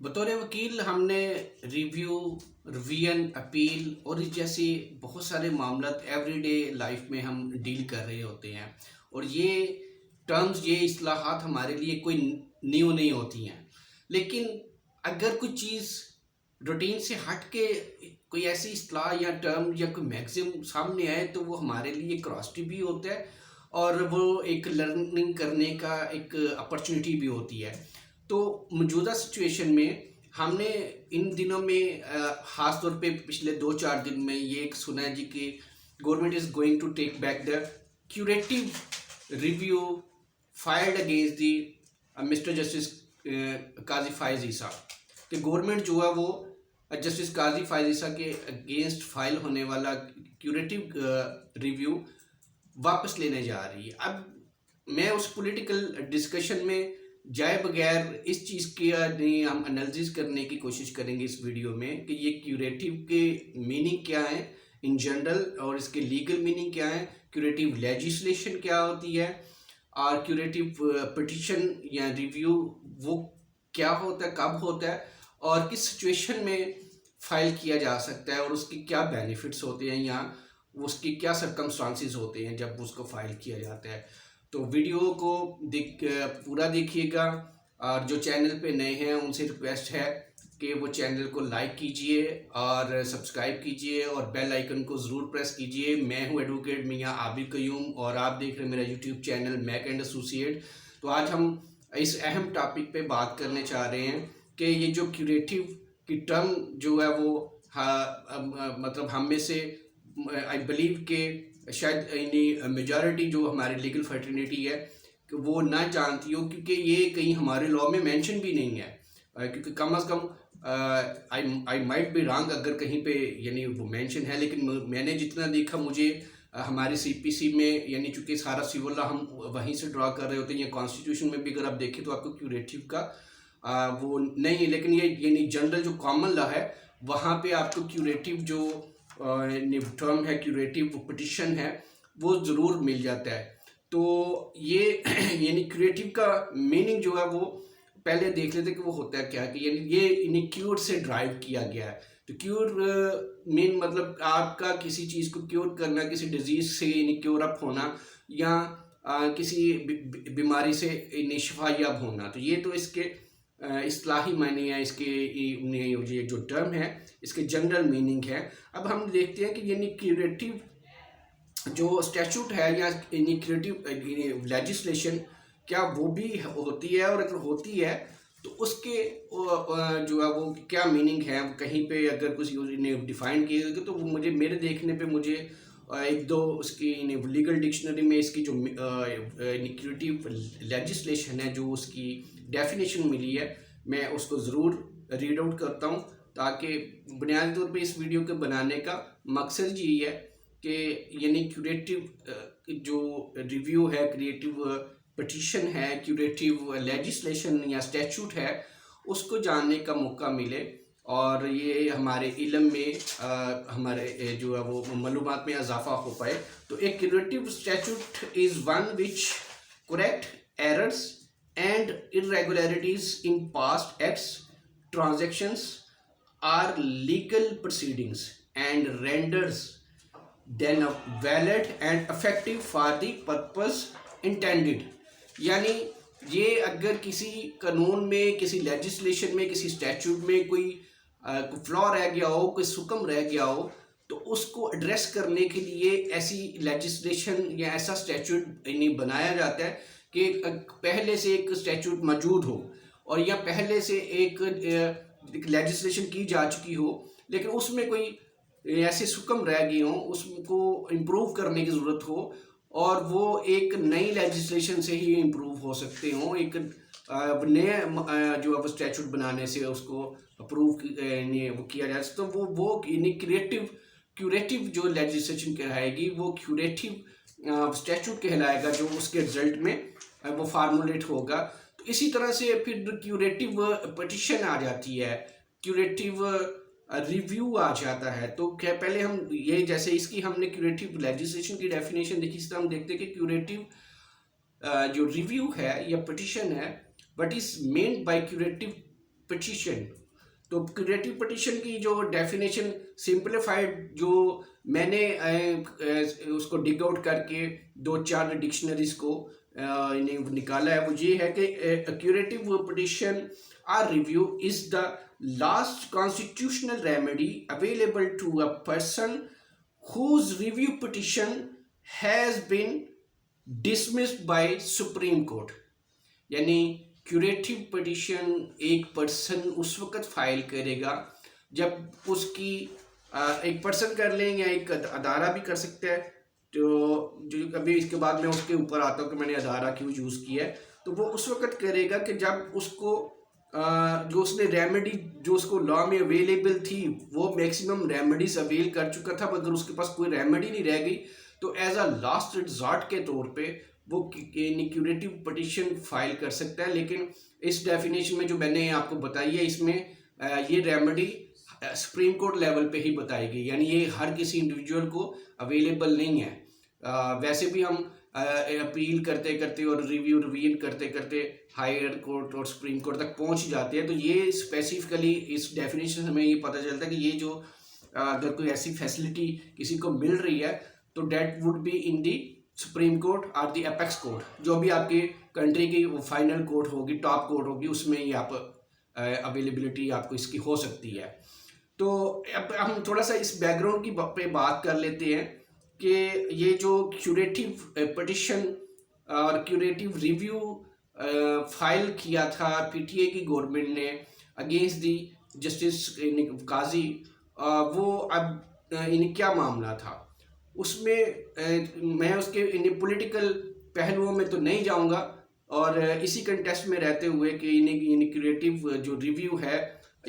बतौर वकील हमने रिव्यू, रिवीजन, अपील और इस जैसे बहुत सारे मामला एवरीडे लाइफ में हम डील कर रहे होते हैं। और ये टर्म्स, ये इस्लाहात हमारे लिए कोई न्यू नहीं होती हैं। लेकिन अगर कोई चीज़ रूटीन से हट के कोई ऐसी इस्लाह या टर्म या कोई मैक्सिम सामने आए तो वो हमारे लिए क्रॉसिटी भी होता है और वो एक लर्निंग करने का एक अपॉर्चुनिटी भी होती है। तो मौजूदा सिचुएशन में हमने इन दिनों में ख़ास तौर पे पिछले 2-4 दिन में ये एक सुना है जी कि government is going to take back the curative review filed against the mister justice Qazi Faez Isa. कि गवर्नमेंट जो है वो जस्टिस काजी फायज़ ईसा के अगेंस्ट फाइल होने वाला क्यूरेटिव रिव्यू वापस लेने जा रही है। अब मैं उस पॉलिटिकल डिस्कशन में जाए बगैर इस चीज़ की नहीं हम एनालिसिस करने की कोशिश करेंगे इस वीडियो में कि ये क्यूरेटिव के मीनिंग क्या है इन जनरल और इसके लीगल मीनिंग क्या है, क्यूरेटिव लेजिस्लेशन क्या होती है और क्यूरेटिव पिटिशन या रिव्यू वो क्या होता है, कब होता है और किस सिचुएशन में फाइल किया जा सकता है और उसके क्या बेनिफिट्स होते हैं या उसकी क्या सर्कमस्टांसिस होते हैं जब उसको फाइल किया जाता है। तो वीडियो को पूरा देखिएगा और जो चैनल पे नए हैं उनसे रिक्वेस्ट है कि वो चैनल को लाइक कीजिए और सब्सक्राइब कीजिए और बेल आइकन को ज़रूर प्रेस कीजिए। मैं हूं एडवोकेट मियां आबिद कयूम और आप देख रहे हैं मेरा YouTube channel Mac and associate. तो आज हम इस अहम टॉपिक पे बात करने चाह रहे हैं कि ये जो क्यूरेटिव की टर्म जो है वो मतलब हम में से आई बिलीव के शायद इन्हीं मेजॉरिटी जो हमारे लीगल फर्टिनिटी है कि वो ना जानती हो, क्योंकि ये कहीं हमारे लॉ में मेंशन भी नहीं है। क्योंकि कम अज़ कम आई माइट बी रॉन्ग अगर कहीं पे यानी वो मेंशन है, लेकिन मैंने जितना देखा मुझे हमारे सीपीसी में यानी चूँकि सारा सिविल लॉ हम वहीं से ड्रॉ कर रहे होते हैं या कॉन्स्टिट्यूशन में भी अगर आप देखें तो आपको क्यूरेटिव का वो नहीं है। लेकिन ये यानी जनरल जो कॉमन लॉ है वहाँ पे आपको क्यूरेटिव जो टर्म है, क्यूरेटिव पिटिशन है, वो ज़रूर मिल जाता है। तो ये यानी क्यूरेटिव का मीनिंग जो है वो पहले देख लेते कि वो होता है क्या, कि यानी ये इन्हें क्यूर से ड्राइव किया गया है। तो क्यूर मीन मतलब आपका किसी चीज़ को क्योर करना, किसी डिजीज़ से यानी क्योर अप होना या किसी बीमारी से यानी शिफायाब होना। तो ये तो इसके इस्लाही मायने है, इसके ये जो टर्म है इसके जनरल मीनिंग है। अब हम देखते हैं कि यानी क्यूरेटिव जो स्टैचूट है या क्यूरेटिव लेजिस्लेशन क्या वो भी होती है, और अगर होती है तो उसके जो है वो क्या मीनिंग है। कहीं पे अगर कुछ डिफाइन किए गए तो वो मुझे मेरे देखने पे मुझे एक दो उसकी लीगल डिक्शनरी में इसकी जो क्यूरेटिव लेजिस्लेशन है जो उसकी डेफिनेशन मिली है मैं उसको ज़रूर रीड आउट करता हूँ, ताकि बुनियादी तौर पे इस वीडियो के बनाने का मकसद यही है कि यानी क्यूरेटिव जो रिव्यू है, क्रिएटिव पिटिशन है, क्यूरेटिव लेजिस्लेशन या स्टैचूट है, उसको जानने का मौका मिले और ये हमारे इल्म में हमारे जो है वो मालूमात में इजाफा हो पाए। तो एक curative statute is one which correct errors and irregularities in past acts, transactions or legal proceedings and renders them valid and effective for the purpose intended। यानी ये अगर किसी कानून में, किसी लेजिस्लेशन में, किसी स्टैचूट में कोई फ्लॉ रह गया हो, कोई सुकम रह गया हो, तो उसको एड्रेस करने के लिए ऐसी लेजिस्लेशन या ऐसा स्टैचूट इन्हें बनाया जाता है कि पहले से एक स्टैचूट मौजूद हो और या पहले से एक लेजिस्लेशन की जा चुकी हो, लेकिन उसमें कोई ऐसे सुकम रह गए हों, उसको इम्प्रूव करने की ज़रूरत हो और वो एक नई लेजिस्लेशन से ही इम्प्रूव हो सकते हों। एक नए जो अब स्टैचूट बनाने से उसको अप्रूव वो किया जाए तो वो क्यूरेटिव जो लेजिस्लेशन कहलाएगी वो क्यूरेटिव स्टैचूट कहलाएगा जो उसके रिजल्ट में वो फार्मूलेट होगा। तो इसी तरह से फिर क्यूरेटिव पिटिशन आ जाती है, क्यूरेटिव रिव्यू आ जाता है। तो क्या पहले हम ये जैसे इसकी हमने क्यूरेटिव लेजिस्लेशन की डेफिनेशन देखी, इस तरह हम देखते हैं कि क्यूरेटिव जो रिव्यू है या पिटिशन है, what is meant by curative petition. तो क्यूरेटिव पिटिशन की जो डेफिनेशन सिंपलीफाइड जो मैंने उसको डिग आउट करके 2-4 डिक्शनरीज को निकाला है, वो ये है कि curative petition or review is the last constitutional remedy available to a person whose review petition has been dismissed by supreme court. यानी क्यूरेटिव पिटिशन एक पर्सन उस वक्त फाइल करेगा जब उसकी एक पर्सन कर लें या एक अदारा भी कर सकता है। तो जो अभी इसके बाद मैं उसके ऊपर आता हूँ कि मैंने अदारा क्यों यूज़ किया है। तो वो उस वक्त करेगा कि जब उसको जो उसने रेमेडी जो उसको लॉ में अवेलेबल थी वो मैक्सिमम रेमेडीज अवेल कर चुका था, मगर उसके पास कोई रेमेडी नहीं रह गई, तो एज अ लास्ट रिजॉर्ट के तौर पे वो क्यूरेटिव पिटिशन फाइल कर सकता है। लेकिन इस डेफिनेशन में जो मैंने आपको बताई है, इसमें ये रेमेडी सुप्रीम कोर्ट लेवल पे ही बताई गई, यानी ये हर किसी इंडिविजुअल को अवेलेबल नहीं है। वैसे भी हम अपील करते करते और रिवीजन करते करते हायर कोर्ट और सुप्रीम कोर्ट तक पहुंच जाते हैं। तो ये स्पेसिफिकली इस डेफिनेशन से हमें ये पता चलता है कि ये जो अगर कोई ऐसी फैसिलिटी किसी को मिल रही है तो that would be in the supreme court और दी एपेक्स कोर्ट, जो भी आपकी कंट्री की फाइनल कोर्ट होगी, टॉप कोर्ट होगी, उसमें ये आप अवेलेबिलिटी आपको इसकी हो सकती है। तो अब हम थोड़ा सा इस बैकग्राउंड की पे बात कर लेते हैं कि ये जो क्यूरेटिव पिटिशन और क्यूरेटिव रिव्यू फाइल किया था पीटीआई की गवर्नमेंट ने अगेंस्ट दी जस्टिस काजी, वो अब इन्हें क्या मामला था उसमें मैं उसके इन पॉलिटिकल पहलुओं में तो नहीं जाऊंगा, और इसी कंटेस्ट में रहते हुए कि इन्हें क्रिएटिव जो रिव्यू है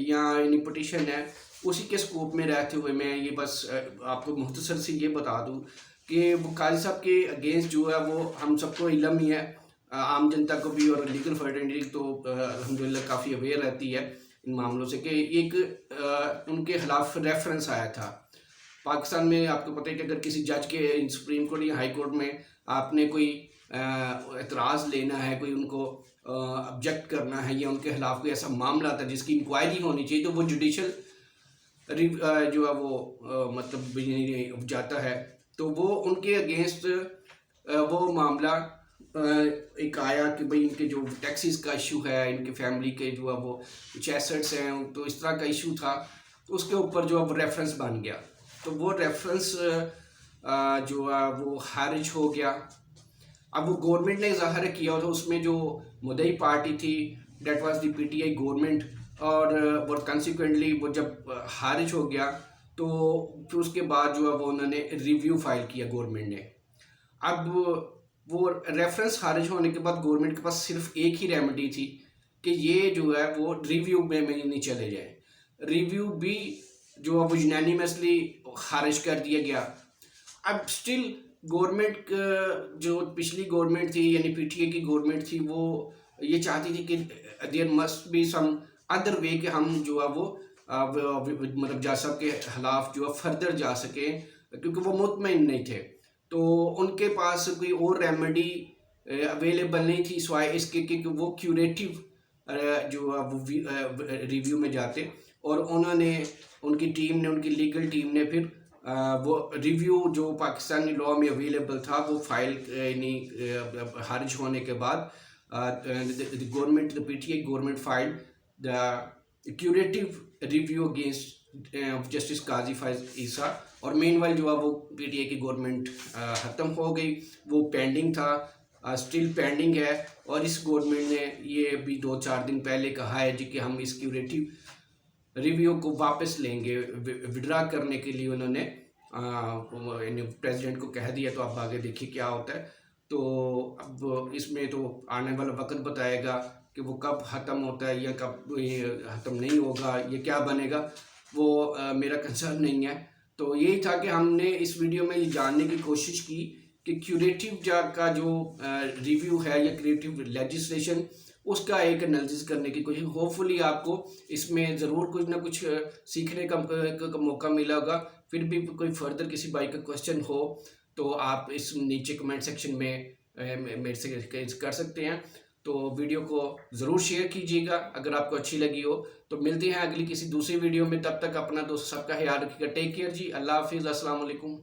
या इन्हें पिटिशन है उसी के स्कोप में रहते हुए मैं ये बस आपको मुख्तसर से ये बता दूं कि वो काजी साहब के अगेंस्ट जो है वो हम सबको इल्म ही है, आम जनता को भी, और लीगल फर्टेनिटी तो अल्हम्दुलिल्लाह काफ़ी अवेयर रहती है इन मामलों से कि एक उनके खिलाफ रेफरेंस आया था। पाकिस्तान में आपको पता है कि अगर किसी जज के सुप्रीम कोर्ट या हाई कोर्ट में आपने कोई एतराज़ लेना है, कोई उनको ऑब्जेक्ट करना है या उनके खिलाफ कोई ऐसा मामला था जिसकी इंक्वायरी होनी चाहिए, तो वो जुडिशल जो है वो मतलब जाता है। तो वो उनके अगेंस्ट वो मामला एक आया कि भाई इनके जो टैक्सीज का इशू है, इनके फैमिली के जो है वो कुछ एसेट्स हैं, तो इस तरह का इशू था, तो उसके ऊपर जो अब रेफरेंस बन गया। तो वो रेफरेंस जो है वो खारिज हो गया। अब वो गवर्नमेंट ने ज़ाहिर किया था, उसमें जो मुद्दई पार्टी थी that was the PTI government, और कंसिक्वेंटली वो जब खारिज हो गया तो फिर उसके बाद जो है वो उन्होंने रिव्यू फाइल किया गवर्नमेंट ने। अब वो रेफरेंस खारिज होने के बाद गवर्नमेंट के पास सिर्फ एक ही रेमेडी थी कि ये जो है वो रिव्यू में नहीं चले जाए। रिव्यू भी जो है वो यूनानिमसली खारिज कर दिया गया। अब स्टिल गवर्नमेंट जो पिछली गवर्नमेंट थी यानी पीटीआई की गवर्नमेंट थी, वो ये चाहती थी कि there must be some other way कि हम जो है वो मतलब जज साहब के खिलाफ जो है फर्दर जा सके, क्योंकि वो मुतमईन नहीं थे। तो उनके पास कोई और रेमेडी अवेलेबल नहीं थी सिवाय इसके कि वो क्यूरेटिव जो है वो रिव्यू में जाते, और उन्होंने उनकी टीम ने, उनकी लीगल टीम ने फिर वो रिव्यू जो पाकिस्तानी लॉ में अवेलेबल था वो फाइल खारिज होने के बाद government the PTI government file the curative review against justice Qazi Faez Isa, और मेनवाइल जो है वो पीटीआई की गवर्नमेंट ख़त्म हो गई। वो पेंडिंग था, स्टिल पेंडिंग है, और इस गवर्नमेंट ने ये भी 2-4 दिन पहले कहा है जी कि हम इस क्यूरेटिव रिव्यू को वापस लेंगे। विड्रा करने के लिए उन्होंने प्रेसिडेंट को कह दिया, तो अब आगे देखिए क्या होता है। तो अब इसमें तो आने वाला वक्त बताएगा कि वो कब ख़त्म होता है या कब ख़त्म नहीं होगा, ये क्या बनेगा, वो मेरा कंसर्न नहीं है। तो यही था कि हमने इस वीडियो में ये जानने की कोशिश की कि क्यूरेटिव का जो रिव्यू है या क्रिएटिव लेजिस्लेशन, उसका एक एनालिसिस करने की कोशिश। होपफुली आपको इसमें ज़रूर कुछ ना कुछ सीखने का मौका मिला होगा। फिर भी कोई फर्दर किसी भाई का क्वेश्चन हो तो आप इस नीचे कमेंट सेक्शन में मेरे से कर सकते हैं। तो वीडियो को ज़रूर शेयर कीजिएगा अगर आपको अच्छी लगी हो। तो मिलते हैं अगली किसी दूसरी वीडियो में, तब तक अपना दोस्त सबका ख्याल रखिएगा। टेक केयर जी, अल्लाह हाफिज़, अस्सलाम वालेकुम।